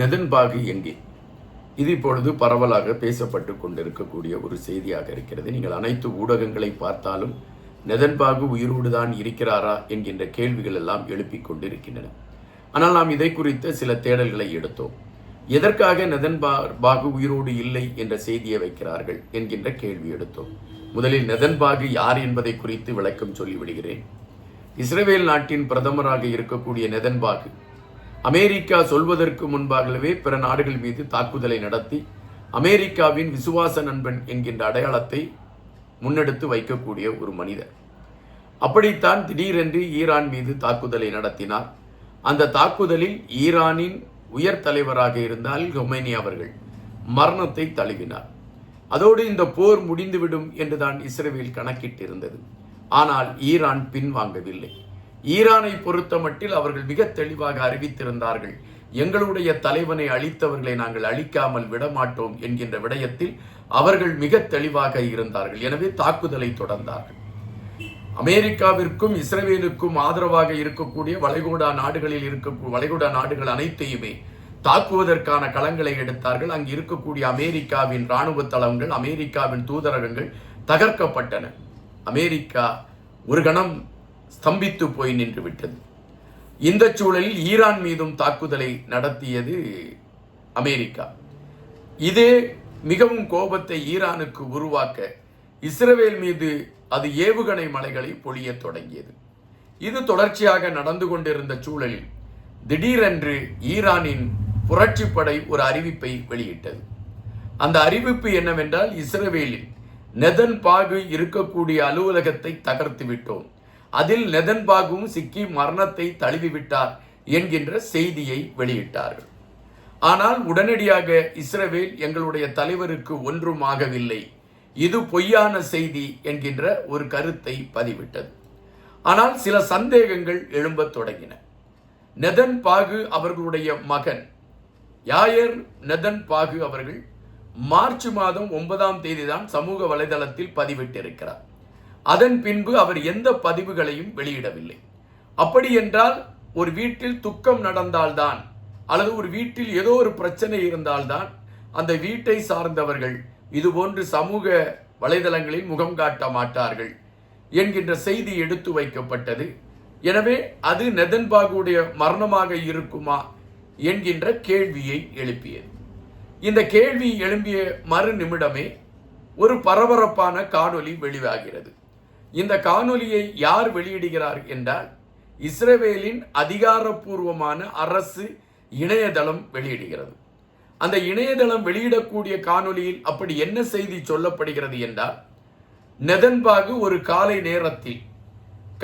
நெதன்பாகு எங்கே? இது இப்பொழுது பரவலாக பேசப்பட்டு கொண்டிருக்கக்கூடிய ஒரு செய்தியாக இருக்கிறது. நீங்கள் அனைத்து ஊடகங்களை பார்த்தாலும் நெதன்பாகு உயிரோடு தான் இருக்கிறாரா என்கின்ற கேள்விகள் எல்லாம் எழுப்பிக் கொண்டிருக்கின்றன. ஆனால் நாம் இதை குறித்த சில தேடல்களை எடுத்தோம். எதற்காக நெதன்பாகு உயிரோடு இல்லை என்ற செய்தியை வைக்கிறார்கள் என்கின்ற கேள்வி எடுத்தோம். முதலில் நெதன்பாகு யார் என்பதை குறித்து விளக்கம் சொல்லிவிடுகிறேன். இஸ்ரேல் நாட்டின் பிரதமராக இருக்கக்கூடிய நெதன்பாகு அமெரிக்கா சொல்வதற்கு முன்பாகவே பிற நாடுகள் மீது தாக்குதலை நடத்தி அமெரிக்காவின் விசுவாச நண்பன் என்கின்ற அடையாளத்தை முன்னெடுத்து வைக்கக்கூடிய ஒரு மனிதர். அப்படித்தான் திடீரென்று ஈரான் மீது தாக்குதலை நடத்தினார். அந்த தாக்குதலில் ஈரானின் உயர் தலைவராக இருந்த அல் ஹொமைனி அவர்கள் மரணத்தை தழுவினார். அதோடு இந்த போர் முடிந்துவிடும் என்றுதான் இஸ்ரேல் கணக்கிட்டிருந்தது. ஆனால் ஈரான் பின்வாங்கவில்லை. ஈரானை பொறுத்த மட்டில் அவர்கள் மிக தெளிவாக அறிவித்திருந்தார்கள், எங்களுடைய தலைவனை அழித்தவர்களை நாங்கள் அழிக்காமல் விடமாட்டோம் என்கின்ற விடயத்தில் அவர்கள் மிக தெளிவாக இருந்தார்கள். எனவே தாக்குதலை தொடர்ந்தார்கள். அமெரிக்காவிற்கும் இஸ்ரேலுக்கும் ஆதரவாக இருக்கக்கூடிய வளைகுடா நாடுகள் அனைத்தையுமே தாக்குவதற்கான களங்களை எடுத்தார்கள். அங்கு இருக்கக்கூடிய அமெரிக்காவின் இராணுவ தளங்கள், அமெரிக்காவின் தூதரகங்கள் தகர்க்கப்பட்டன. அமெரிக்கா ஒரு கணம் ஸ்தம்பித்து போய் நின்று விட்டது. இந்த சூழலில் ஈரான் மீதும் தாக்குதலை நடத்தியது அமெரிக்கா. இதே மிகவும் கோபத்தை ஈரானுக்கு உருவாக்க இஸ்ரேல் மீது அது ஏவுகணை மலைகளை பொழிய தொடங்கியது. இது தொடர்ச்சியாக நடந்து கொண்டிருந்த சூழலில் திடீரென்று ஈரானின் புரட்சிப்படை ஒரு அறிவிப்பை வெளியிட்டது. அந்த அறிவிப்பு என்னவென்றால், இஸ்ரேலில் நெதன்பாகு இருக்கக்கூடிய அலுவலகத்தை தகர்த்து விட்டோம், அதில் நெதன்பாகும் சிக்கி மரணத்தை தழுவிவிட்டார் என்கின்ற செய்தியை வெளியிட்டார்கள். ஆனால் உடனடியாக இஸ்ரேல் எங்களுடைய தலைவருக்கு ஒன்றும் ஆகவில்லை, இது பொய்யான செய்தி என்கின்ற ஒரு கருத்தை பதிவிட்டது. ஆனால் சில சந்தேகங்கள் எழும்பத் தொடங்கின. நெதன்பாகு அவர்களுடைய மகன் யாயர் நெதன்பாகு அவர்கள் மார்ச் மாதம் 9ஆம் தேதி தான் சமூக வலைதளத்தில் பதிவிட்டிருக்கிறார். அதன் பின்பு அவர் எந்த பதிவுகளையும் வெளியிடவில்லை. அப்படி என்றால் ஒரு வீட்டில் துக்கம் நடந்தால்தான் அல்லது ஒரு வீட்டில் ஏதோ ஒரு பிரச்சனை இருந்தால்தான் அந்த வீட்டை சார்ந்தவர்கள் இதுபோன்று சமூக வலைதளங்களில் முகம் காட்ட மாட்டார்கள் என்கின்ற செய்தி எடுத்து வைக்கப்பட்டது. எனவே அது நெதன்பாகுடைய மரணமாக இருக்குமா என்கின்ற கேள்வியை எழுப்பியது. இந்த கேள்வி எழும்பிய மறு நிமிடமே ஒரு பரபரப்பான காணொலி வெளியாகிறது. இந்த காணொலியை யார் வெளியிடுகிறார் என்றால், இஸ்ரேலின் அதிகாரப்பூர்வமான அரசு இணையதளம் வெளியிடுகிறது. அந்த இணையதளம் வெளியிடக்கூடிய காணொலியில் அப்படி என்ன செய்தி சொல்லப்படுகிறது என்றால், நெதன்பாகு ஒரு காலை நேரத்தில்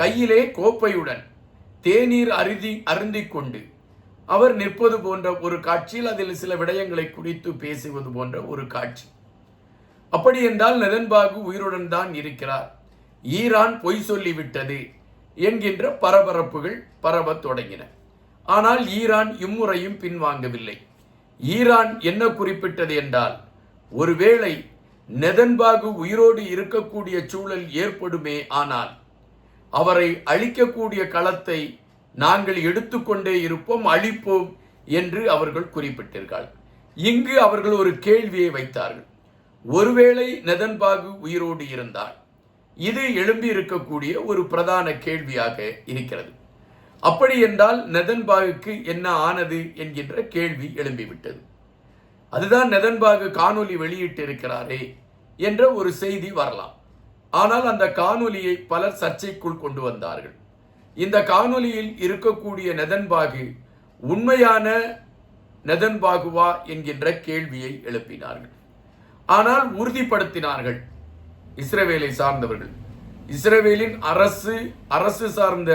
கையிலே கோப்பையுடன் தேநீர் அருந்திக் கொண்டு அவர் நிற்பது போன்ற ஒரு காட்சியில் அதில் சில விடயங்களை குறித்து பேசுவது போன்ற ஒரு காட்சி. அப்படி என்றால் நெதன்பாகு உயிருடன் தான் இருக்கிறார், ஈரான் பொய் சொல்லிவிட்டது என்கின்ற பரபரப்புகள் பரவத் தொடங்கின. ஆனால் ஈரான் இம்முறையும் பின்வாங்கவில்லை. ஈரான் என்ன குறிப்பிட்டது என்றால், ஒருவேளை நெதன்பாகு உயிரோடு இருக்கக்கூடிய சூழல் ஏற்படுமே ஆனால் அவரை அழிக்கக்கூடிய களத்தை நாங்கள் எடுத்துக்கொண்டே இருப்போம், அழிப்போம் என்று அவர்கள் குறிப்பிட்டார்கள். இங்கு அவர்கள் ஒரு கேள்வியை வைத்தார்கள். ஒருவேளை நெதன்பாகு உயிரோடு இருந்தால் இது எழும்பி இருக்கக்கூடிய ஒரு பிரதான கேள்வியாக இருக்கிறது. அப்படி என்றால் நெதன்பாகுக்கு என்ன ஆனது என்கின்ற கேள்வி எழும்பிவிட்டது. அதுதான் நெதன்பாகு காணொலி வெளியிட்டு இருக்கிறாரே என்ற ஒரு செய்தி வரலாம். ஆனால் அந்த காணொலியை பலர் சர்ச்சைக்குள் கொண்டு வந்தார்கள். இந்த காணொலியில் இருக்கக்கூடிய நெதன்பாகு உண்மையான நெதன்பாகுவா என்கின்ற கேள்வியை எழுப்பினார்கள். ஆனால் உறுதிப்படுத்தினார்கள் இஸ்ரேலை சார்ந்தவர்கள். இஸ்ரேலின் அரசு சார்ந்த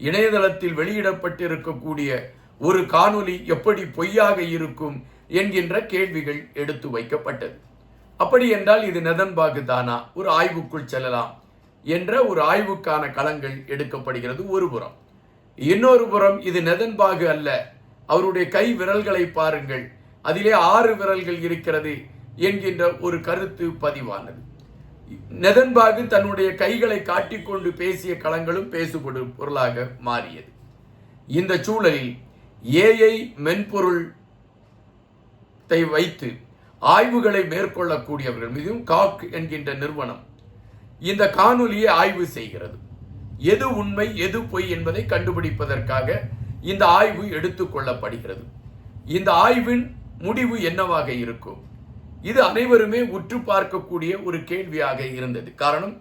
இணையதளத்தில் வெளியிடப்பட்டிருக்கக்கூடிய ஒரு காணொலி எப்படி பொய்யாக இருக்கும் என்கின்ற கேள்விகள் எடுத்து வைக்கப்பட்டது. அப்படி என்றால் இது நெதன்பாகு தானா, ஒரு ஆய்வுக்குள் செல்லலாம் என்ற ஒரு ஆய்வுக்கான களங்கள் எடுக்கப்படுகிறது ஒரு புறம். இன்னொரு புறம் இது நெதன்பாகு அல்ல, அவருடைய கை விரல்களை பாருங்கள், அதிலே 6 விரல்கள் இருக்கிறது என்கின்ற ஒரு கருத்து பதிவானது. நெதன்பாகு தன்னுடைய கைகளை காட்டிக்கொண்டு பேசிய களங்களும் பேசுபடும் பொருளாக மாறியது. இந்த சூழலில் ஏஐ மென்பொருள் நிறுவனத்தை வைத்து ஆய்வுகளை மேற்கொள்ளக்கூடியவர்கள் மீதும் காக் என்கின்ற நிறுவனம் இந்த காணொலியை ஆய்வு செய்கிறது. எது உண்மை எது பொய் என்பதை கண்டுபிடிப்பதற்காக இந்த ஆய்வு எடுத்துக்கொள்ளப்படுகிறது. இந்த ஆய்வின் முடிவு என்னவாக இருக்கும்? இது அனைவருமே உற்று பார்க்கக்கூடிய ஒரு கேள்வியாக இருந்தது. காரணம்,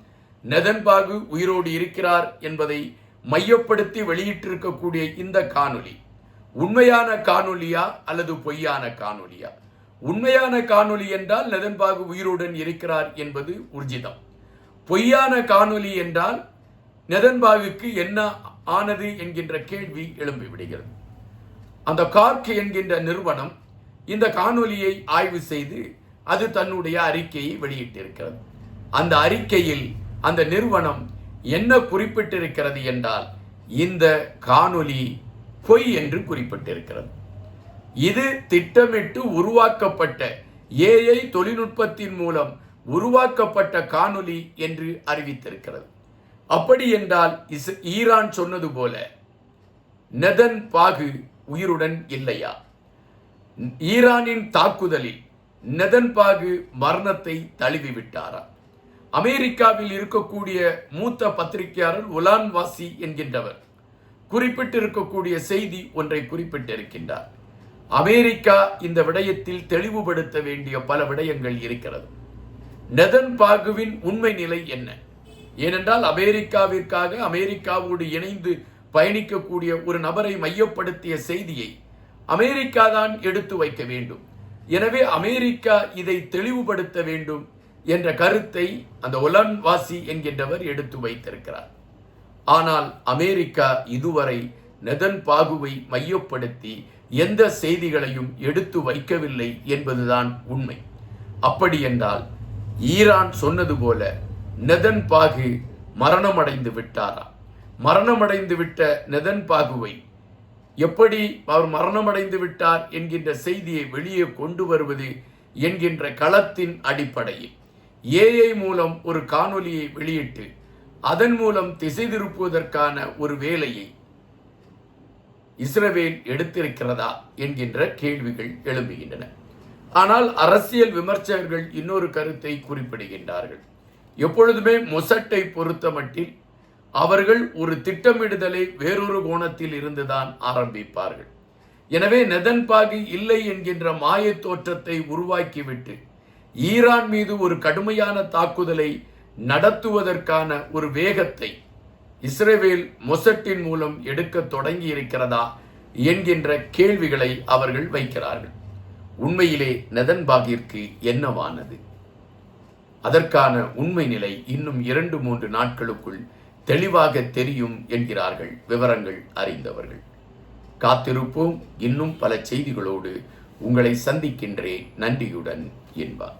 நெதன்பாகு உயிரோடு இருக்கிறார் என்பதை மையப்படுத்தி வெளியிட்டிருக்கக்கூடிய இந்த காணொலி உண்மையான காணொலியா அல்லது பொய்யான காணொலியா? உண்மையான காணொலி என்றால் நெதன்பாகு உயிருடன் இருக்கிறார் என்பது உர்ஜிதம். பொய்யான காணொலி என்றால் நெதன்பாகுக்கு என்ன ஆனது என்கின்ற கேள்வி எழும்பிவிடுகிறது. அந்த கார்க் என்கின்ற நிறுவனம் இந்த காணொலியை ஆய்வு செய்து அது தன்னுடைய அறிக்கையை வெளியிட்டிருக்கிறது. அந்த அறிக்கையில் அந்த நிறுவனம் என்ன குறிப்பிட்டிருக்கிறது என்றால், இந்த காணொலி பொய் என்று குறிப்பிட்டிருக்கிறது. இது திட்டமிட்டு உருவாக்கப்பட்ட ஏஐ தொழில்நுட்பத்தின் மூலம் உருவாக்கப்பட்ட காணொலி என்று அறிவித்திருக்கிறது. அப்படி என்றால் ஈரான் சொன்னது போல நெதன்பாகு உயிருடன் இல்லையா? ஈரானின் தாக்குதலில் நெதன்பாகு மரணத்தை தழுவிவிட்டாரா? அமெரிக்காவில் இருக்கக்கூடிய மூத்த பத்திரிகையாளர் உலான் வாசி என்கின்றவர் குறிப்பிட்டிருக்கக்கூடிய செய்தி ஒன்றை குறிப்பிட்டிருக்கின்றார். அமெரிக்கா இந்த விடயத்தில் தெளிவுபடுத்த வேண்டிய பல விடயங்கள் இருக்கிறது. நெதன்பாகுவின் உண்மை நிலை என்ன? ஏனென்றால் அமெரிக்காவிற்காக அமெரிக்காவோடு இணைந்து பயணிக்கக்கூடிய ஒரு நபரை மையப்படுத்திய செய்தியை அமெரிக்கா தான் எடுத்து வைக்க வேண்டும். எனவே அமெரிக்கா இதை தெளிவுபடுத்த வேண்டும் என்ற கருத்தை அந்த ஒலன் வாசி என்கின்றவர் எடுத்து வைத்திருக்கிறார். ஆனால் அமெரிக்கா இதுவரை நெதன்பாகுவை மையப்படுத்தி எந்த செய்திகளையும் எடுத்து வைக்கவில்லை என்பதுதான் உண்மை. அப்படி என்றால் ஈரான் சொன்னது போல நெதன்பாகு மரணமடைந்து விட்டாரா? மரணமடைந்து விட்ட நெதன்பாகுவை எப்படி அவர் மரணமடைந்து விட்டார் என்கின்ற செய்தியை வெளியே கொண்டு வருவது என்கின்ற களத்தின் அடிப்படையில் ஏஐ மூலம் ஒரு காணொலியை வெளியிட்டு அதன் மூலம் திசை திருப்புவதற்கான ஒரு வேலையை இஸ்ரவேல் எடுத்திருக்கிறதா என்கின்ற கேள்விகள் எழும்புகின்றன. ஆனால் அரசியல் விமர்சகர்கள் இன்னொரு கருத்தை குறிப்பிடுகின்றார்கள். எப்பொழுதுமே மொசட்டை பொறுத்தமட்டில் அவர்கள் ஒரு திட்டமிடுதலை வேறொரு கோணத்தில் இருந்துதான் ஆரம்பிப்பார்கள். எனவே நெதன்பாகு இல்லை என்கின்ற மாய தோற்றத்தை உருவாக்கிவிட்டு ஈரான் மீது ஒரு கடுமையான தாக்குதலை நடத்துவதற்கான ஒரு வேகத்தை இஸ்ரவேல் மொசட்டின் மூலம் எடுக்க தொடங்கி இருக்கிறதா என்கின்ற கேள்விகளை அவர்கள் வைக்கிறார்கள். உண்மையிலே நெதன்பாகிற்கு என்னவானது? அதற்கான உண்மை நிலை இன்னும் 2-3 நாட்களுக்குள் தெளிவாக தெரியும் என்கிறார்கள் விவரங்கள் அறிந்தவர்கள். காத்திருப்போம். இன்னும் பல செய்திகளோடு உங்களை சந்திக்கின்றேன். நன்றியுடன் என்பார்.